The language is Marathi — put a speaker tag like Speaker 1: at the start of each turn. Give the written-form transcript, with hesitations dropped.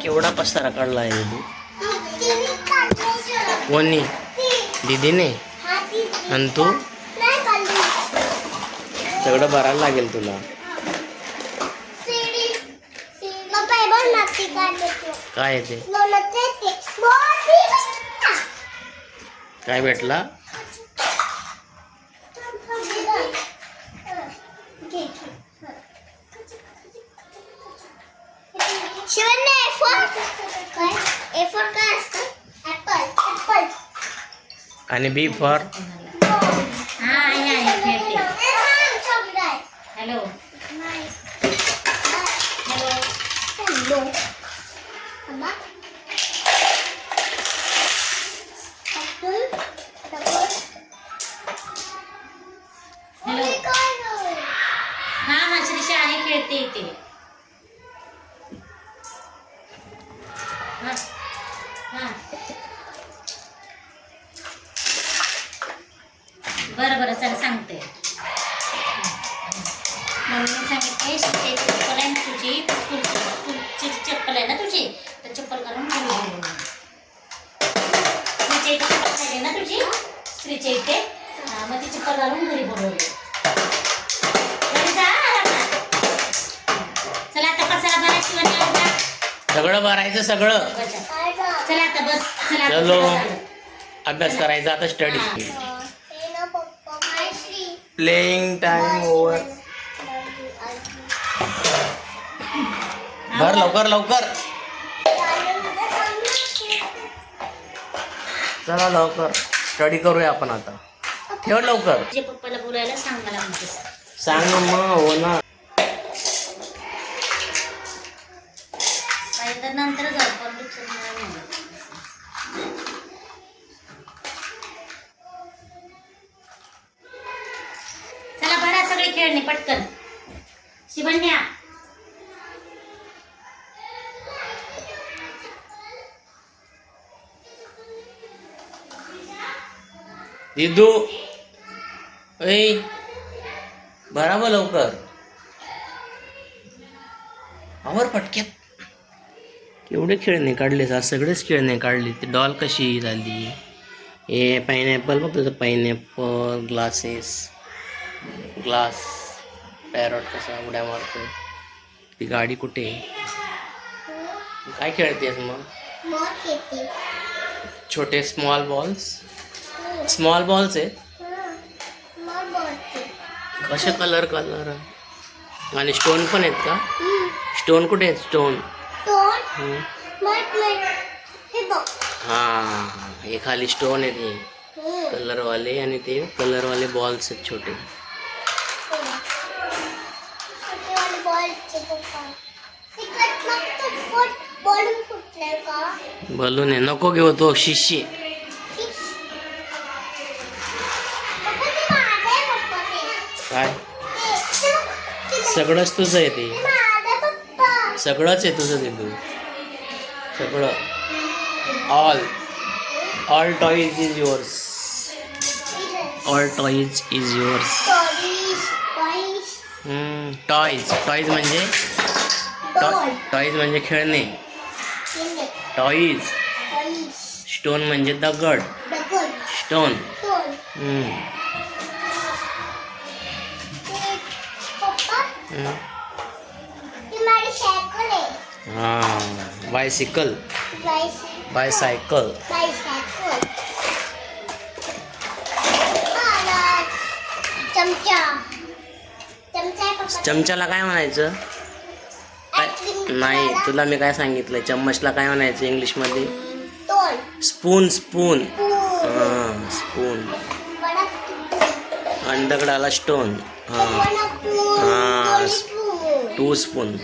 Speaker 1: केवढा पसारा काढला आहे तू? कोणी? दीदीने? आणि तू? सगळं भरायला लागेल तुला. काय ते? काय भेटला? आणि बी फॉर?
Speaker 2: हॅलो हा श्रीषा आहे, खेळते इथे. बरं बरं चल सांगते. मम्मीने सांगितले चप्पल आहे तुझी, स्कूलची चप्पल आहे ना तुझी, तर चप्पल घालून श्रीच्या इथे चप्पल पाहिजे ना तुझी, श्रीच्या इथे. मग ती चप्पल घालून घरी बोलवली. चला आता पसारा भरायची,
Speaker 1: सगळं भरायचं सगळं.
Speaker 2: चला आता बस.
Speaker 1: चलो अभ्यास करायचा आता. स्टडी. Playing time over. भर लवकर लवकर. चला लवकर स्टडी करूया आपण आता. ठेव लवकर.
Speaker 2: तुझ्या पप्पाला बोलायला सांग मला म्हणते.
Speaker 1: सांग मग. हो ना.
Speaker 2: तर नंतर जाऊ पण चला भरा सगळे खेळणे पटकन. शिवण्या
Speaker 1: दिदू ऐ भरा मग लवकर. आवर पटक्यात. केवढे खेळणे काढले आज. सगळेच खेळणे काढले. ते डॉल कशी झाली. हे पायनॅपल बघ तुझं. Pineapple glasses. ग्लास. पॅरॉट कसा उड्या मारतो. ती गाडी कुठे. काय खेळतेस मग. छोटे स्मॉल बॉल्स. स्मॉल बॉल्स आहेत. कसे कलर कलर. आणि स्टोन पण आहेत का. स्टोन कुठे आहेत. स्टोन. हाँ हे खाली स्टोन आहे ते कलरवाले. आणि ते कलरवाले बॉल्स आहेत छोटे. बलून आहे. नको घेऊ तो शिशी. काय सगळंच तुझं आहे ते. सगळंच आहे तुझं ते. तू सगळं. All toys is yours. All toys is yours. Toys. Toys म्हणजे टॉईज म्हणजे खेळणे. टॉईज. स्टोन म्हणजे दगड. स्टोन. हाँ बायसिकल. बायसायकल. चमच्याला काय म्हणायचं. नाही तुला मी काय सांगितलं. चम्मचला काय म्हणायचं इंग्लिश मध्ये. स्पून. स्पून. हां स्पून. आणि दगडाला स्टोन. हां हां 2 स्पून.